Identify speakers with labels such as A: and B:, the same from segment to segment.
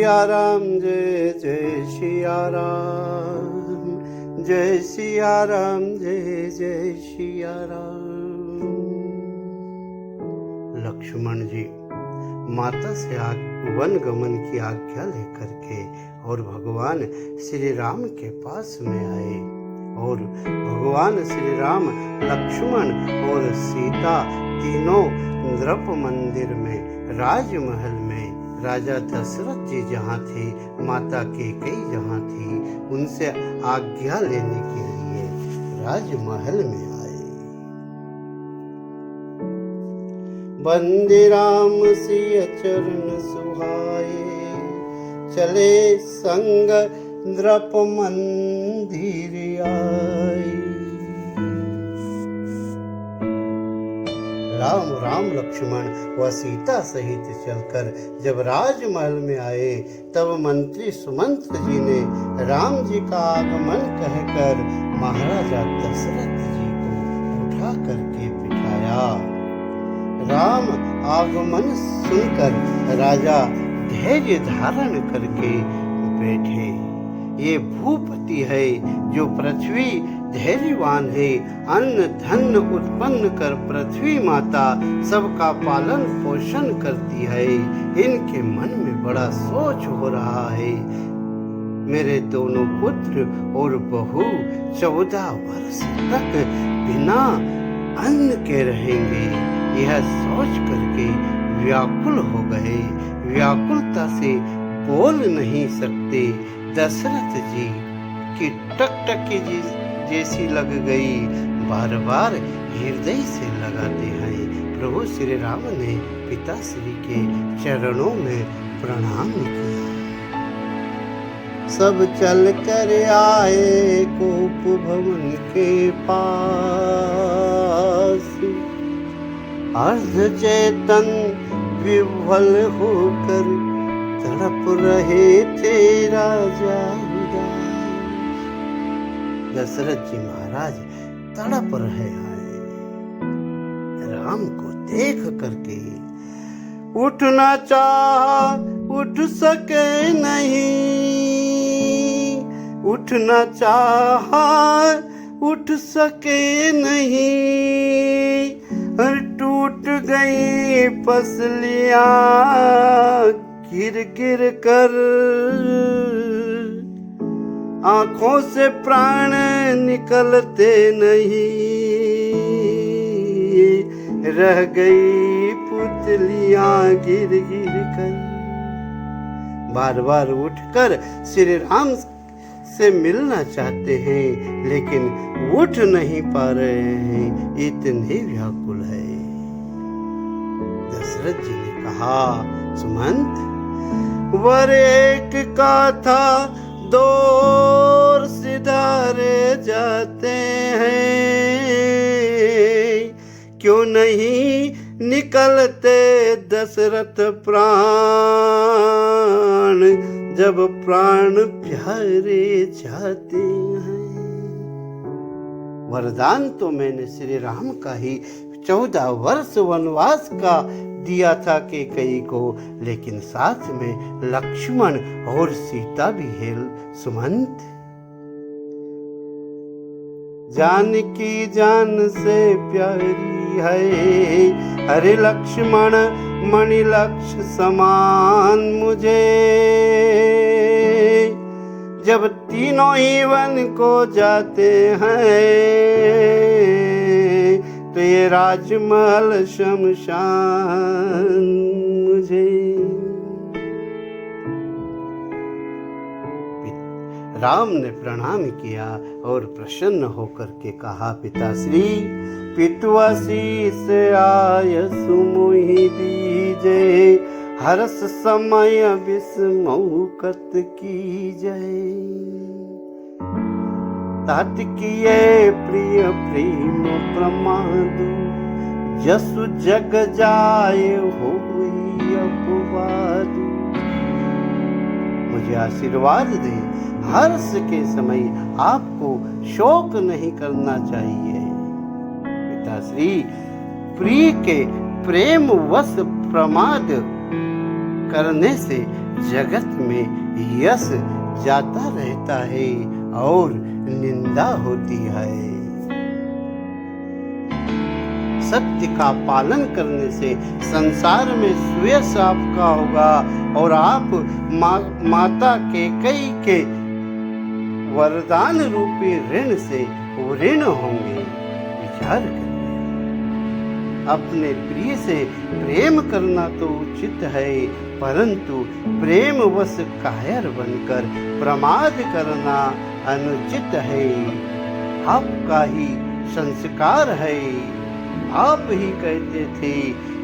A: सिया राम, जय जय सिया राम, जय सिया राम, जय जय सिया राम। लक्ष्मण जी माता से वन गमन की आज्ञा लेकर के और भगवान श्री राम के पास में आए और भगवान श्री राम, लक्ष्मण और सीता तीनों नृप मंदिर में, राजमहल में, राजा दशरथ जी जहाँ थे, माता कैकेयी जहाँ थी, उनसे आज्ञा लेने के लिए राजमहल में आए। बंदे राम सिय चरण सुहाए, चले संग नृप मंदिर आए। राम राम लक्ष्मण व सीता सहित चलकर जब राजमहल में आए, तब मंत्री सुमंत्र जी ने राम जी का आगमन कहकर महाराजा दशरथ जी को उठा करके बिठाया। राम आगमन सुनकर राजा धैर्य धारण करके बैठे। ये भूपति है जो पृथ्वी धैर्यवान है, अन्न धन उत्पन्न कर पृथ्वी माता सबका पालन पोषण करती है। इनके मन में बड़ा सोच हो रहा है, मेरे दोनों पुत्र और बहू 14 वर्ष तक बिना अन्न के रहेंगे। यह सोच करके व्याकुल हो गए। व्याकुलता से बोल नहीं सकते। दशरथ जी की टकटकी जैसी लग गई, बार बार हृदय से लगाते हैं। प्रभु श्री राम ने पिता श्री के चरणों में प्रणाम किया। सब चल कर आए कोप भवन के पास, अर्ध चेतन विह्वल होकर तड़प रहे थे राजा उदास। दशरथ जी महाराज तड़प रहे हैं राम को देख करके। उठना चाहा उठ सके नहीं, उठना चाहा उठ सके नहीं, और टूट गई पसलियां गिर गिर कर, आंखों से प्राण निकलते नहीं, रह गई पुतलियां गिर गिर कर। बार बार उठकर श्री राम से मिलना चाहते हैं, लेकिन उठ नहीं पा रहे हैं, इतने व्याकुल है। दशरथ जी ने कहा, सुमंत, वर एक का था दो सिधारे जाते हैं, क्यों नहीं निकलते दशरथ प्राण, जब प्राण प्यारे जाते हैं। वरदान तो मैंने श्री राम का ही 14 वर्ष वनवास का दिया था कैकेयी को, लेकिन साथ में लक्ष्मण और सीता भी है। सुमंत, जान की जान से प्यारी है, अरे लक्ष्मण मणि लक्ष्य समान मुझे, जब तीनों ही वन को जाते हैं, तो ये राजमहल शमशान मुझे। राम ने प्रणाम किया और प्रसन्न होकर के कहा, पिताश्री, पितुआशीष आय सुमुहि दीजे, हर्ष समय विस्मौकत कीजय, तात किए प्रिय प्रेम प्रमादु, जसु जग जाय होई अपवादु। मुझे आशीर्वाद दे, हर्ष के समय आपको शोक नहीं करना चाहिए। पिताश्री, प्रिय के प्रेम वश प्रमाद करने से जगत में यश जाता रहता है और निंदा होती है। सत्य का पालन करने से संसार में सुयश आपका होगा और आप माता कैकेयी के वरदान रूपी ऋण से ऋण होंगे। विचार करिए, अपने प्रिय से प्रेम करना तो उचित है, परंतु प्रेम वश कायर बनकर प्रमाद करना अनुचित है। आपका ही संस्कार है। आप ही कहते थे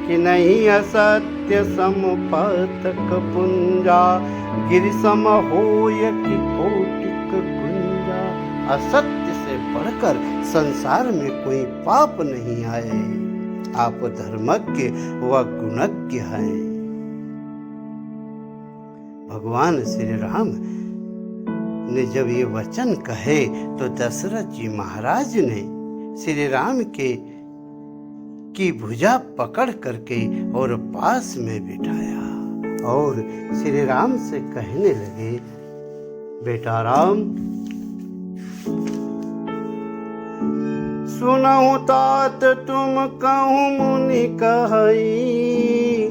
A: कि नहीं असत्य समपातक पुंजा, गिरि सम होय कि कोटिक गुंजा। असत्य से बढ़कर संसार में कोई पाप नहीं आए। आप धर्मज्ञ व गुणज्ञ हैं। भगवान श्री राम ने जब ये वचन कहे तो दशरथ जी महाराज ने श्री राम की भुजा पकड़ करके और पास में बिठाया और श्री राम से कहने लगे, बेटा राम, सुनहु तात तुम कहूँ मुनि कहई,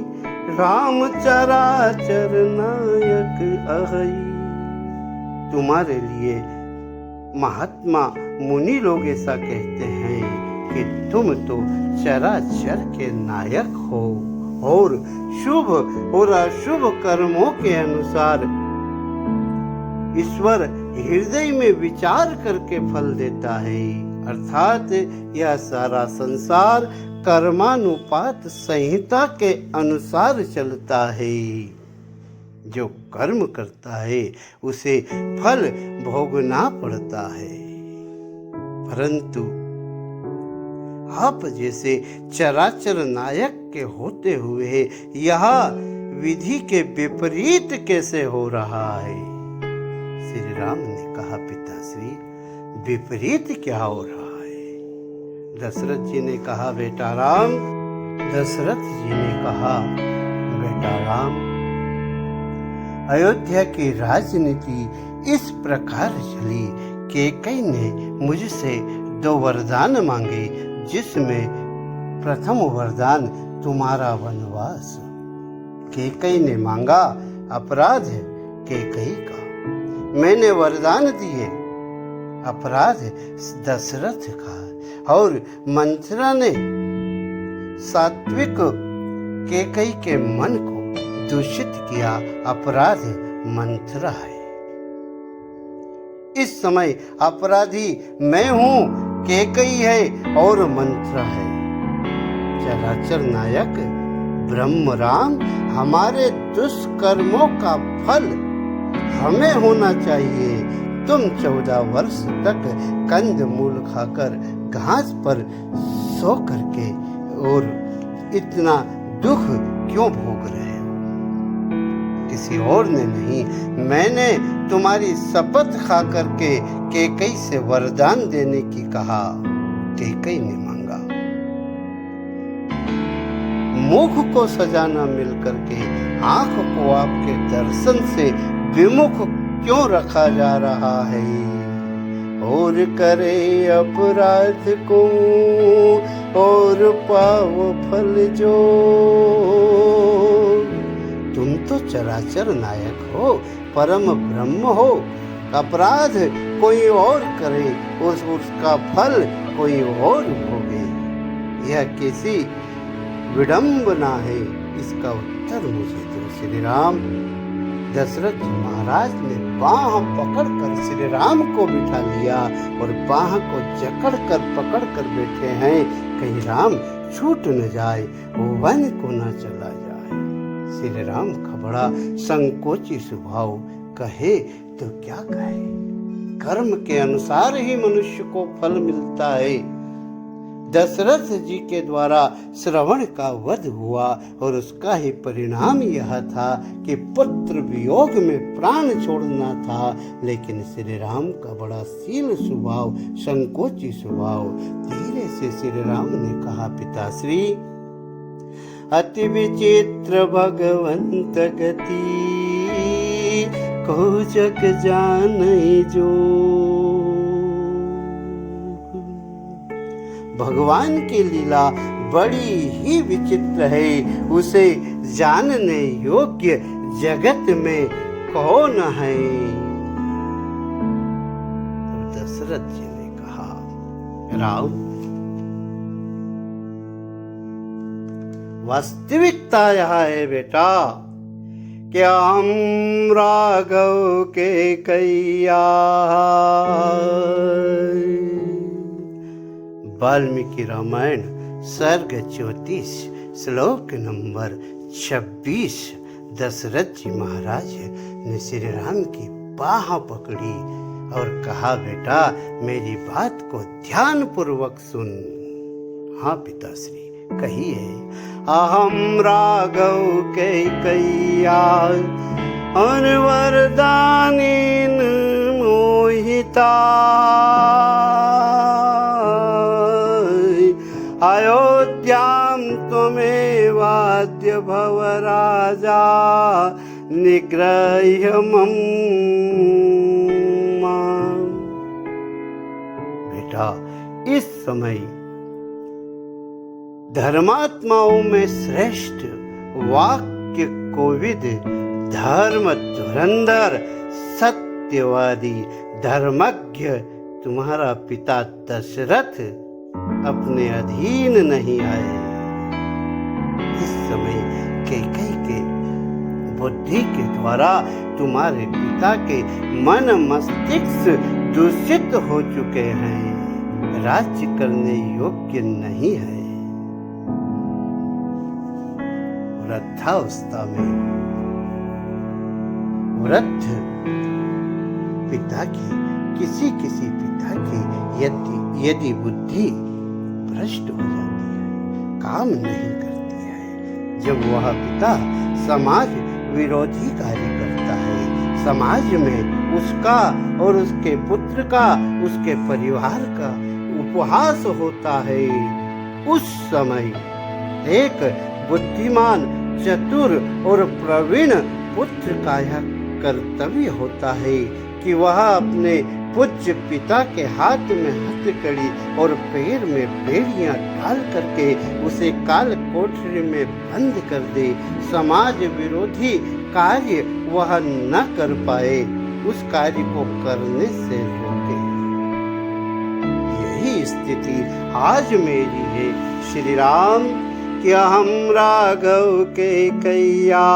A: राम चराचर नायक अहई। तुम्हारे लिए महात्मा मुनि लोग ऐसा कहते हैं कि तुम तो चराचर के नायक हो और शुभ और अशुभ कर्मों के अनुसार ईश्वर हृदय में विचार करके फल देता है। अर्थात यह सारा संसार कर्मानुपात संहिता के अनुसार चलता है। जो कर्म करता है उसे फल भोगना पड़ता है, परंतु आप जैसे चराचर नायक के होते हुए यह विधि के विपरीत कैसे हो रहा है? श्री राम ने कहा, पिताश्री, विपरीत क्या हो रहा है? दशरथ जी ने कहा, बेटा राम, दशरथ जी ने कहा, बेटा राम, अयोध्या की राजनीति इस प्रकार चली। कैकेयी ने मुझसे 2 वरदान मांगे, जिसमें प्रथम वरदान तुम्हारा वनवास। कैकेयी ने मांगा अपराध कैकेयी का, मैंने वरदान दिए अपराध दशरथ का, और मंथरा ने सात्विक कैकेयी के मन को दूषित किया, अपराध मंथरा है। इस समय अपराधी मैं हूं, कैकेयी है और मंथरा है। चराचर नायक ब्रह्म राम, हमारे दुष्कर्मों का फल हमें होना चाहिए। तुम 14 वर्ष तक कंद मूल खाकर घास पर सो करके और इतना दुख क्यों भोग रहे हो? किसी और ने नहीं, मैंने तुम्हारी शपथ खा करके कैकेयी से वरदान देने की कहा। कैकेयी ने मांगा। मुख को सजा न मिल करके आंख को आपके दर्शन से विमुख क्यों रखा जा रहा है? और करे अपराध को और पाओ फल जो। तुम तो चराचर नायक हो, परम ब्रह्म हो। अपराध कोई और करे और उसका फल कोई और भोगे, यह कैसी विडंबना है? इसका उत्तर मुझे दो। श्री राम। दशरथ महाराज ने बाह पकड़कर श्री राम को बिठा लिया और बाह को जकड़ कर पकड़ कर बैठे हैं, कहीं राम छूट न जाए, वन को न चला जाए। श्री राम का बड़ा संकोची स्वभाव, कहे तो क्या कहे। कर्म के अनुसार ही मनुष्य को फल मिलता है। दशरथ जी के द्वारा श्रवण का वध हुआ और उसका ही परिणाम यह था कि पुत्र वियोग में प्राण छोड़ना था, लेकिन श्री राम का बड़ा शील स्वभाव, संकोची स्वभाव। धीरे से श्री राम ने कहा, पिताश्री, अति विचित्र भगवंत गति, को जग जाने जो। भगवान की लीला बड़ी ही विचित्र है, उसे जानने योग्य जगत में कौन है। तो दशरथ जी ने कहा, राम, वास्तविकता यह है बेटा कि हम राघव के कैया। वाल्मीकि रामायण सर्ग 34 श्लोक नंबर 26। दशरथ जी महाराज ने श्री राम की बाह पकड़ी और कहा, बेटा मेरी बात को ध्यान पूर्वक सुन। हाँ पिताश्री, कहिए। अहम राघव के कैया वरदानीन मोहिता, अयोध्याम त्वमेवाद्य भव राजा, निग्रह्य मम। बेटा इस समय धर्मात्माओं में श्रेष्ठ, वाक्य कोविद, धर्म धुरंधर, सत्यवादी, धर्मज्ञ तुम्हारा पिता दशरथ अपने अधीन नहीं आए। इस समय कैकेयी के बुद्धि के द्वारा तुम्हारे पिता के मन मस्तिष्क दूषित हो चुके हैं, राज्य करने योग्य नहीं है। वृद्धावस्था में वृद्ध पिता की, किसी किसी पिता की यदि बुद्धि भ्रष्ट हो जाती है, काम नहीं करती है, जब वह पिता समाज विरोधी कार्य करता है, समाज में उसका और उसके पुत्र का, उसके परिवार का उपहास होता है, उस समय एक बुद्धिमान, चतुर और प्रवीण पुत्र का यह कर्तव्य होता है कि वह अपने पूज्य पिता के हाथ में हथकड़ी और पैर में बेड़ियां डाल करके उसे काल कोठरी में बंद कर दे। समाज विरोधी कार्य वह न कर पाए, उस कार्य को करने से रोके। यही स्थिति आज मेरी है श्री राम, कि हम राघव के कैया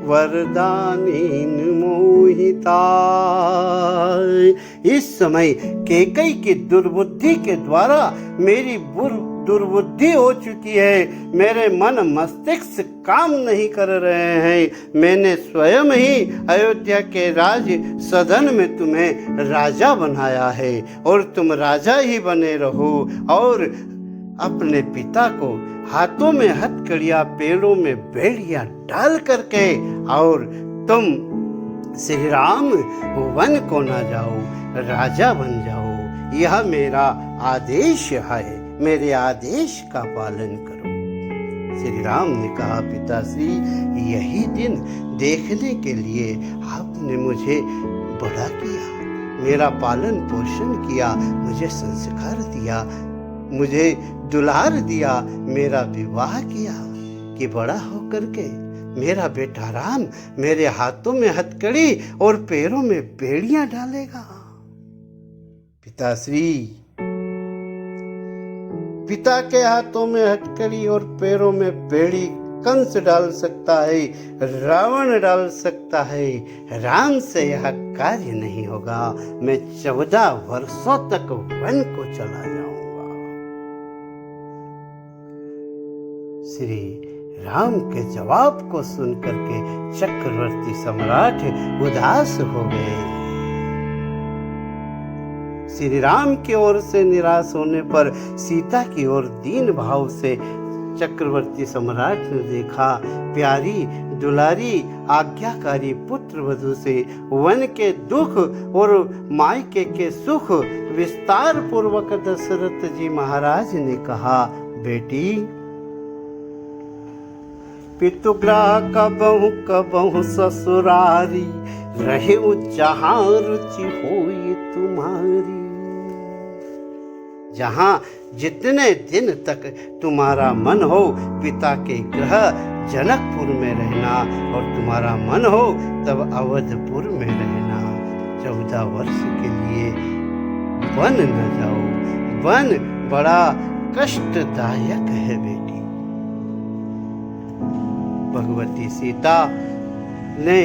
A: वरदानीन मोहिता। इस समय कैकेयी की दुर्बुद्धि के द्वारा मेरी दुर्बुद्धि हो चुकी है, मेरे मन मस्तिष्क काम नहीं कर रहे हैं। मैंने स्वयं ही अयोध्या के राज सदन में तुम्हें राजा बनाया है और तुम राजा ही बने रहो, और अपने पिता को हाथों में हथकड़ियां, पैरों में बेड़ियां डाल करके और तुम श्री राम वन को ना जाओ, राजा बन जाओ। यह मेरा आदेश है, मेरे आदेश का पालन करो। श्री राम ने कहा, पिताश्री यही दिन देखने के लिए आपने मुझे बड़ा किया, मेरा पालन पोषण किया, मुझे संस्कार दिया, मुझे दुलार दिया, मेरा विवाह किया कि बड़ा होकर के मेरा बेटा राम मेरे हाथों में हथकड़ी और पैरों में बेड़ियां डालेगा। पिताश्री, पिता के हाथों में हथकड़ी और पैरों में बेड़ी कंस डाल सकता है, रावण डाल सकता है, राम से यह कार्य नहीं होगा। मैं 14 वर्षों तक वन को चला जाऊंगा। श्री राम के जवाब को सुनकर के चक्रवर्ती सम्राट उदास हो गए। श्री राम की ओर से निराश होने पर सीता की ओर दीन भाव से चक्रवर्ती सम्राट ने देखा, प्यारी दुलारी आज्ञाकारी पुत्र वधू से वन के दुख और मायके के सुख विस्तार पूर्वक दशरथ जी महाराज ने कहा, बेटी पितुग्राह कबहु कबहु ससुरारी, रहे जहाँ रुचि होई तुम्हारी। जहाँ जितने दिन तक तुम्हारा मन हो पिता के गृह जनकपुर में रहना, और तुम्हारा मन हो तब अवधपुर में रहना। 14 वर्ष के लिए वन न जाओ, वन बड़ा कष्टदायक है बेटी। भगवती सीता ने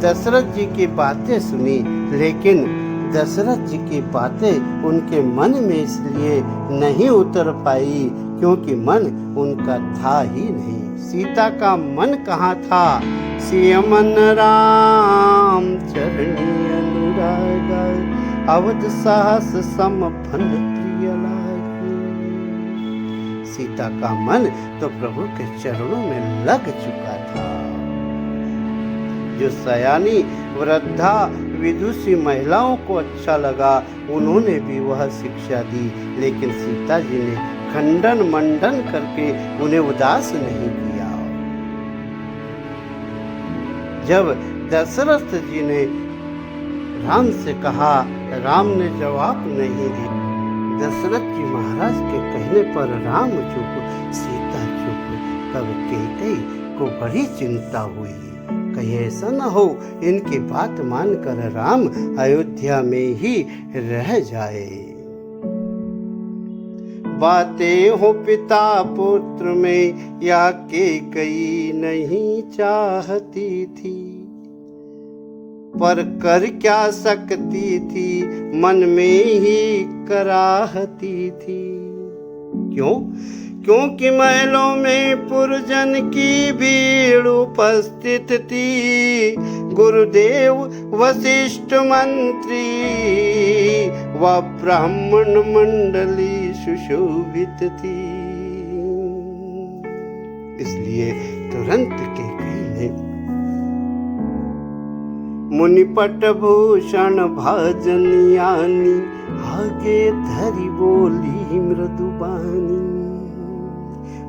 A: दशरथ जी की बातें सुनी, लेकिन दशरथ जी की बातें उनके मन में इसलिए नहीं उतर पाई क्योंकि मन उनका था ही नहीं। सीता का मन कहाँ था? सियमन राम चरणी अनुराग, अवध साहस सम फन प्रिय लागे। सीता का मन तो प्रभु के चरणों में लग चुका था। जो सयानी वृद्धा विदुषी महिलाओं को अच्छा लगा, उन्होंने भी वह शिक्षा दी, लेकिन सीता जी ने खंडन मंडन करके उन्हें उदास नहीं किया। जब दशरथ जी ने राम से कहा, राम ने जवाब नहीं दिया। दशरथ जी महाराज के कहने पर राम चुप, सीता चुप। तब कैकेयी को बड़ी चिंता हुई, कहीं ऐसा न हो इनकी बात मानकर राम अयोध्या में ही रह जाए। बातें हो पिता पुत्र में या कैकेयी नहीं चाहती थी, पर कर क्या सकती थी, मन में ही कराहती थी। क्यों? क्योंकि महलों में पुरजन की भीड़ उपस्थित थी। गुरुदेव वशिष्ठ मंत्री व ब्राह्मण मंडली सुशोभित थी। इसलिए तुरंत कैकेयी ने मुनिपट भूषण भाजनियानी, आगे धरी बोली मृदुबानी।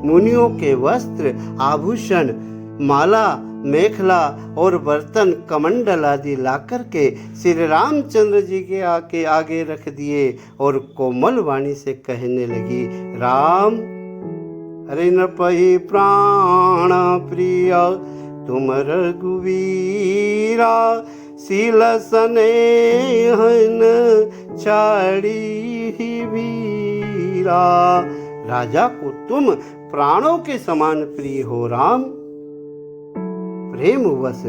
A: मुनियों के वस्त्र, आभूषण, माला, मेखला और बर्तन, कमंडल आदि लाकर के श्री रामचंद्र जी के आगे रख दिए और कोमल वाणी से कहने लगी, राम हरि न पहि प्राण प्रिय, तुम रघुवीरा, शील स्नेह न छाड़ी ही वीरा। राजा को तुम प्राणों के समान प्रिय हो राम। प्रेमवश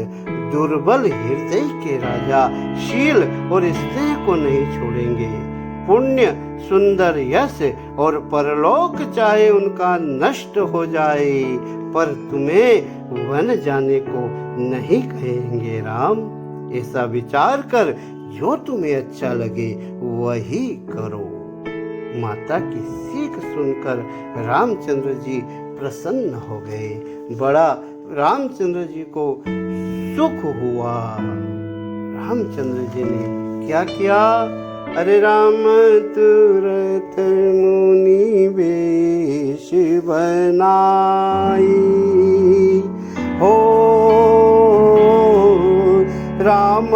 A: दुर्बल हृदय के राजा शील और स्नेह को नहीं छोड़ेंगे। पुण्य, सुंदर यश और परलोक चाहे उनका नष्ट हो जाए, पर तुम्हें वन जाने को नहीं कहेंगे राम। ऐसा विचार कर जो तुम्हें अच्छा लगे वही करो। माता की सीख सुनकर रामचंद्र जी प्रसन्न हो गए। बड़ा रामचंद्र जी को सुख हुआ। रामचंद्र जी ने क्या किया? अरे राम तुरत मुनि वेश बनाई हो, राम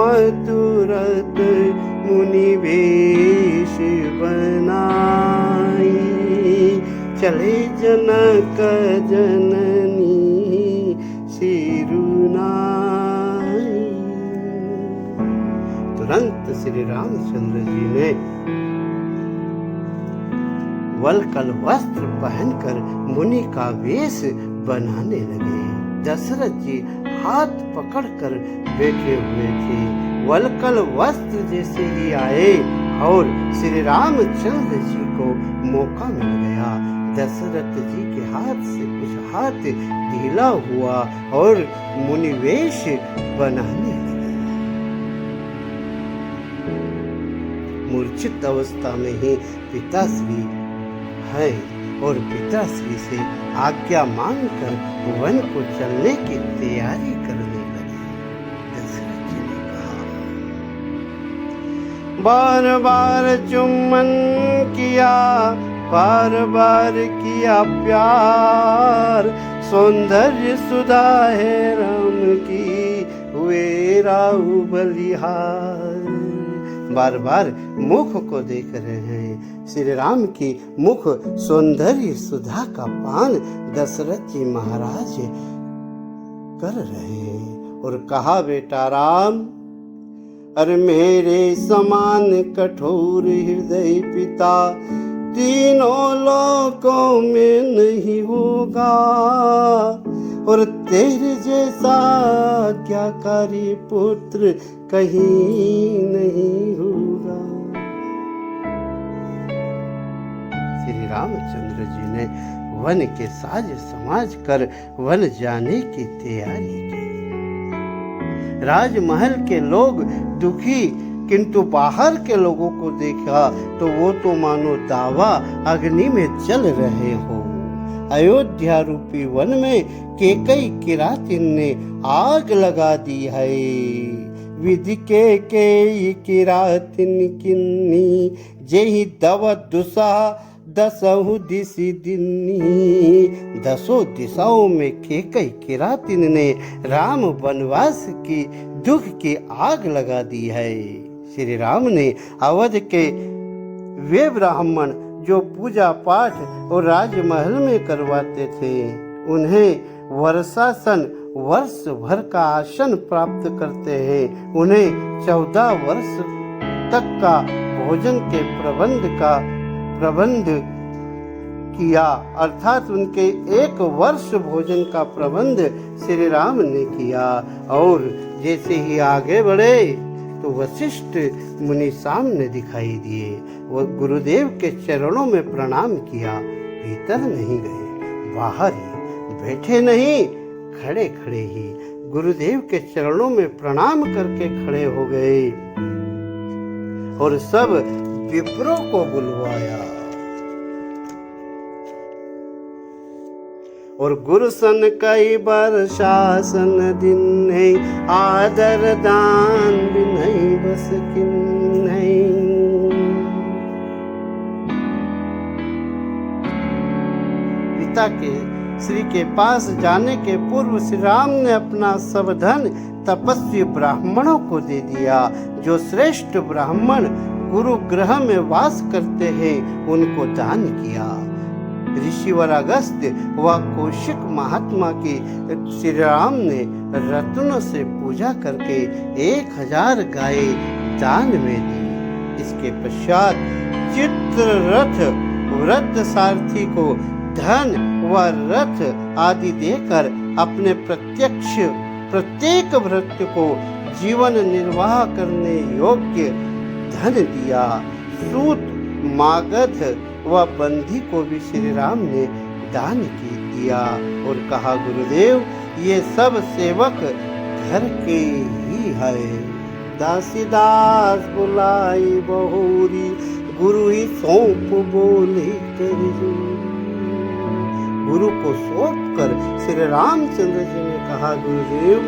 A: तुरत मुनि वेश बनाई, चले जनक जननी सिरुनाई। तुरंत श्री रामचंद्र जी ने वलकल वस्त्र पहनकर मुनि का वेश बनाने लगे। दशरथ जी हाथ पकड़कर बैठे हुए थे। वलकल वस्त्र जैसे ही आए और श्री रामचंद्र जी को मौका मिल गया, दशरथ जी के हाथ से कुछ हाथ ढीला हुआ और मुनिवेश बनाने लगे। मूर्छित अवस्था में ही पिताश्री है और पिताश्री से आज्ञा मांगकर वन को चलने की तैयारी करने लगे। दशरथ जी ने कहा, बार बार चुम्बन किया, बार बार किया प्यार, सौंदर्य सुधा है राम की, हुए राहु बलिहार। बार बार मुख को देख रहे हैं। श्री राम की मुख सौंदर्य सुधा का पान दशरथ जी महाराज कर रहे हैं और कहा, बेटा राम, अरे मेरे समान कठोर हृदय पिता तीनों लोकों में नहीं होगा, और तेरे जैसा आज्ञाकारी पुत्र कहीं नहीं होगा। श्री रामचंद्र जी ने वन के साज समाज कर वन जाने की तैयारी की। राजमहल के लोग दुखी, किंतु बाहर के लोगों को देखा तो वो तो मानो दावा अग्नि में जल रहे हो। अयोध्या रूपी वन में केकई किरातिन ने आग लगा दी है। विधि के किरातिन किन्नी, जेहि दव दुसा दसहु दिशि दिन्नी। दसों दिशाओं में केकई किरातिन ने राम वनवास की दुख की आग लगा दी है। श्री राम ने अवध के वे ब्राह्मण जो पूजा पाठ और राजमहल में करवाते थे, उन्हें वर्षासन वर्ष भर का आसन प्राप्त करते हैं। उन्हें 14 वर्ष तक का भोजन के प्रबंध किया, अर्थात उनके 1 वर्ष भोजन का प्रबंध श्री राम ने किया। और जैसे ही आगे बढ़े तो वशिष्ठ मुनि सामने दिखाई दिए। वो गुरुदेव के चरणों में प्रणाम किया। भीतर नहीं गए, बाहर ही, बैठे नहीं, खड़े खड़े ही गुरुदेव के चरणों में प्रणाम करके खड़े हो गए और सब विप्रों को बुलवाया। और गुरु सन कई बार शासन दिन है, आदर दान भी नहीं बस किन नहीं। पिता के श्री के पास जाने के पूर्व श्री राम ने अपना सब धन तपस्वी ब्राह्मणों को दे दिया। जो श्रेष्ठ ब्राह्मण गुरु ग्रह में वास करते हैं उनको दान किया। ऋषिवर अगस्त्य व कौशिक महात्मा की श्री राम ने रत्नों से पूजा करके 1000 गायें दान में दी। इसके पश्चात चित्ररथ वृद्ध सारथी को धन व रथ आदि देकर अपने प्रत्येक भृत्य को जीवन निर्वाह करने योग्य धन दिया। सूत, मागध व बंधी को भी श्री राम ने दान दिया और कहा, गुरुदेव ये सब सेवक घर के ही है। दासीदास बुलाई बहुरी, गुरु ही सौंप बोले कर। गुरु को सौंप कर श्री रामचंद्र जी ने कहा, गुरुदेव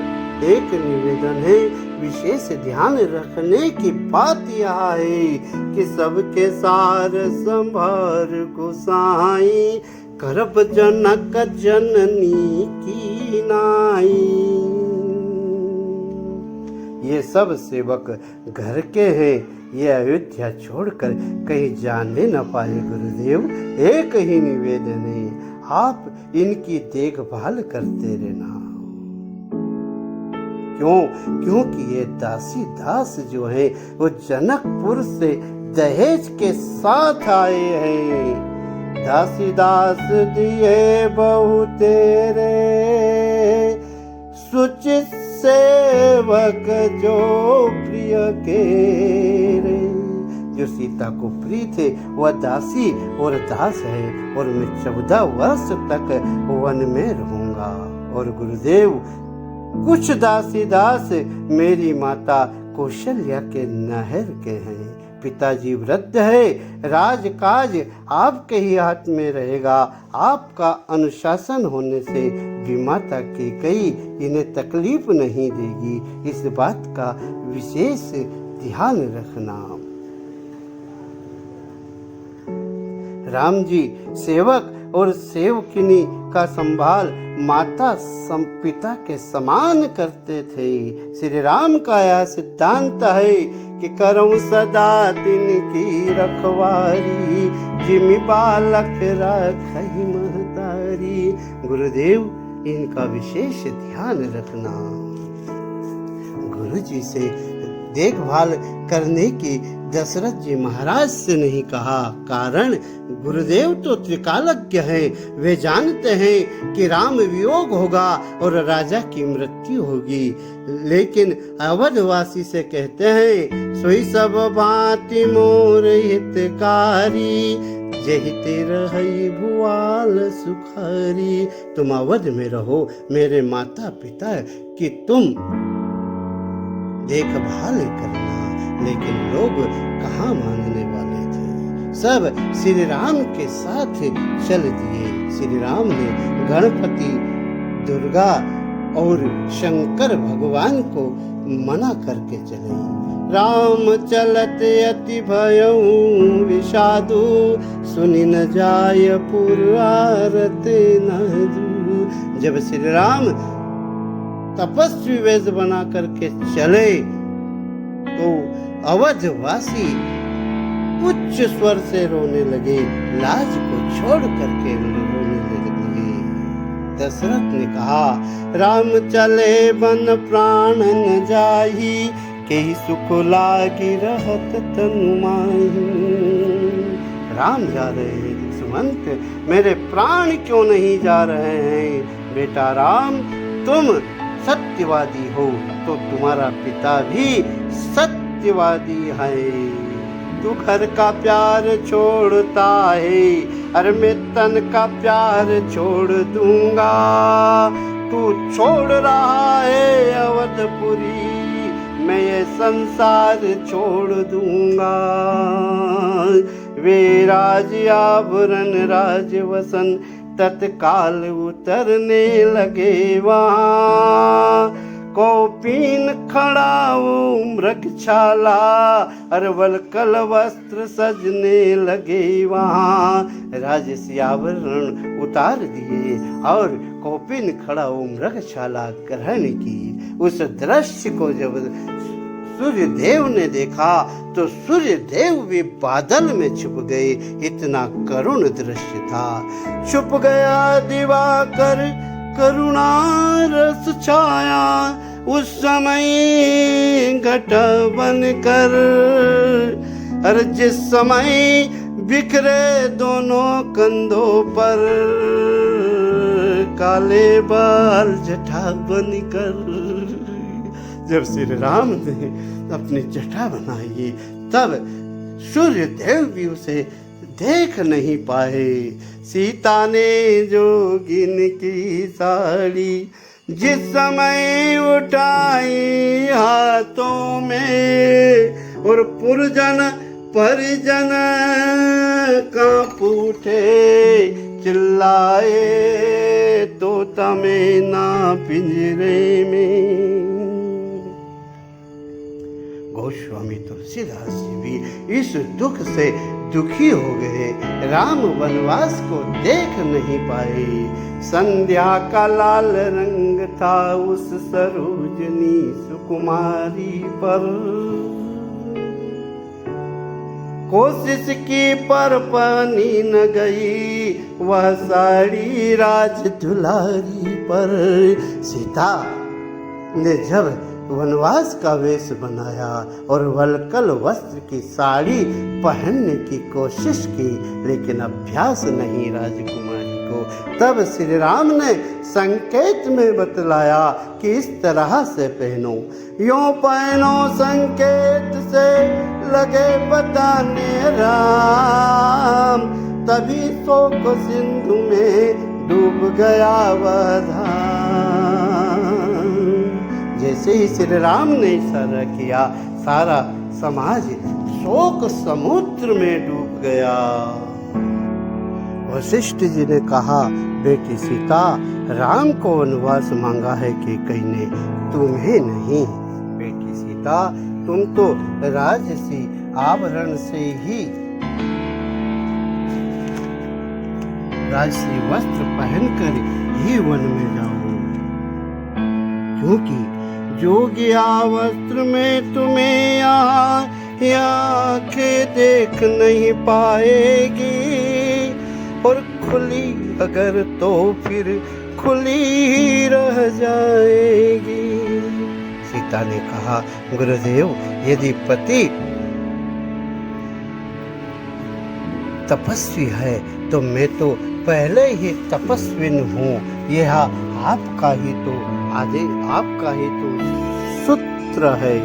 A: एक निवेदन है, विशेष ध्यान रखने की बात यह है कि सबके सार संभार गोसाई, करब जनक जननी की नाई। ये सब सेवक घर के हैं, ये अयोध्या छोड़कर कहीं जाने न पाए। गुरुदेव एक ही निवेदन है, आप इनकी देखभाल करते रहना। क्यों? क्योंकि ये दासी दास जो है वो जनकपुर से दहेज के साथ आए हैं। दासी दास दिए बहु तेरे, सुचित सेवक जो प्रिय केरे। जो सीता को प्रिय थे वह दासी और दास है, और मैं 14 वर्ष तक वन में रहूंगा। और गुरुदेव कुछ दासी दास मेरी माता कौशल्या के नहर के हैं। पिताजी वृद्ध है, राजकाज आपके ही हाथ में रहेगा। आपका अनुशासन होने से विमाता की कई इन्हें तकलीफ नहीं देगी। इस बात का विशेष ध्यान रखना। राम जी सेवक और सेवकिनी का संभाल माता पिता के समान करते थे। श्री राम का यह सिद्धांत है कि करऊं सदा दिन की रखवारी, जिमि बालक राखई महतारी। गुरुदेव, इनका विशेष ध्यान रखना। गुरु जी से देखभाल करने की दशरथ जी महाराज से नहीं कहा, कारण गुरुदेव तो त्रिकालज्ञ हैं। वे जानते हैं कि राम वियोग होगा और राजा की मृत्यु होगी, लेकिन अवधवासी से कहते हैं, सोई सब भांति मोर हितकारी, जहि ते रहई भुआल सुखारी। तुम अवध में रहो, मेरे माता पिता की तुम देखभाल करना। लेकिन लोग कहाँ मानने वाले थे, सब श्री राम के साथ चल दिए। श्री राम ने गणपति, दुर्गा और शंकर भगवान को मना करके चले। राम चलत अति भयउ विषादु, सुनि न जाय पुरारत नादु। जब श्री राम तपस्वी वेश बना करके चले तो अवधवासी उच्च स्वर से रोने लगे, लाज को छोड़ करके रोने लगे। दशरथ ने कहा, राम चले बन प्राण न जाही, केहि सुख लागी रहत तनु माही। राम जा रहे हैं सुमंत, मेरे प्राण क्यों नहीं जा रहे हैं? बेटा राम, तुम सत्यवादी हो तो तुम्हारा पिता भी सत्यवादी है। तू घर का प्यार छोड़ता है, अरे मैं तन का प्यार छोड़ दूंगा। तू छोड़ रहा है अवधपुरी, मैं ये संसार छोड़ दूंगा। वे राज आभरण राजवसन तत्काल उतरने लगे वहाँ। कौपीन खड़ा मृगशाला, अरवल कल वस्त्र सजने लगे वहाँ। राजसी आभरण उतार दिए और कौपीन खड़ा मृगशाला ग्रहण की। उस दृश्य को जब सूर्य देव ने देखा तो सूर्य देव भी बादल में छुप गए, इतना करुण दृश्य था। छुप गया दिवाकर करुणा रस छाया, उस समय घट बनकर। अरे जिस समय बिखरे दोनों कंधों पर, काले बाल जटा बनकर। जब श्री राम ने अपनी जटा बनाई तब सूर्य देव भी उसे देख नहीं पाए। सीता ने जोगिन की साड़ी जिस समय उठाई हाथों में, और पुरजन परिजन कांप उठे, चिल्लाए तोता में ना पिंजरे में। गोस्वामी तुलसीदास जी भी इस दुख से दुखी हो गए। राम वनवास को देख नहीं पाए। संध्या का लाल रंग था उस सरोजनी सुकुमारी पर। कोशिश की पर पानी न गई वह साड़ी राज दुलारी पर। सीता ने जब वनवास का वेश बनाया और वलकल वस्त्र की साड़ी पहनने की कोशिश की, लेकिन अभ्यास नहीं राजकुमारी को। तब श्री राम ने संकेत में बतलाया कि इस तरह से पहनो, यूं पहनो संकेत से लगे बताने राम। तभी शोक सिंधु में डूब गया वह धाम। जैसे ही श्री राम ने इशारा किया, सारा समाज शोक समुद्र में डूब गया। वशिष्ठ जी ने कहा, बेटी सीता, राम को वनवास मांगा है कि कहीं ने, तुम्हें नहीं। बेटी सीता, तुम तो राजसी आभरण से ही राजसी वस्त्र पहनकर ही वन में जाओ, क्योंकि जोगिया वस्त्र में तुम्हें यहाँ आंखें देख नहीं पाएगी, और खुली अगर तो फिर खुली ही रह जाएगी। सीता ने कहा, गुरुदेव, यदि पति तपस्वी है तो मैं तो पहले ही तपस्विन हूँ। यह आपका ही तो सूत्र है।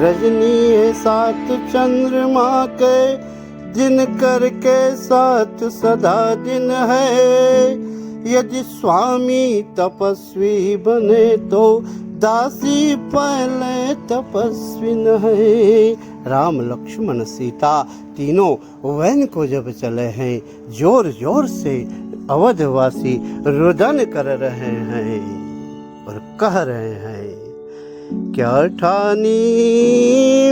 A: रजनी है साथ चंद्रमा के, दिन करके साथ सदा दिन है। यदि स्वामी तपस्वी बने तो दासी पहले तपस्विन है। राम लक्ष्मण सीता तीनों वन को जब चले हैं, जोर जोर से अवधवासी रुदन कर रहे हैं और कह रहे हैं, क्या ठानी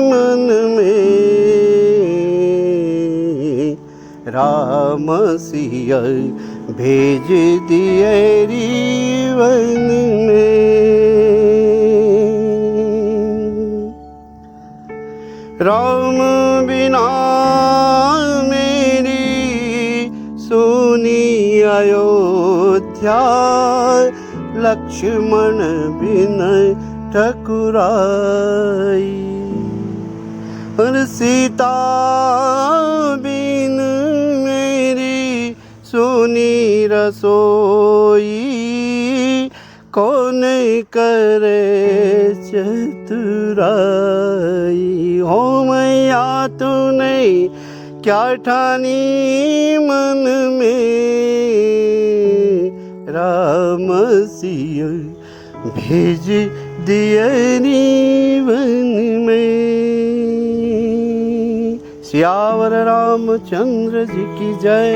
A: मन में राम सिया भेज दिए वन में। राम बिना मेरी सुनी अयोध्या, लक्ष्मण बिन ठकुराई। और सीता बिन मेरी सुनी रसोई, कौन करे चतुराई। हो मैया तूने क्या ठानी मन में, राम सिया भेज दिए वन में। सियावर रामचंद्र जी की जय।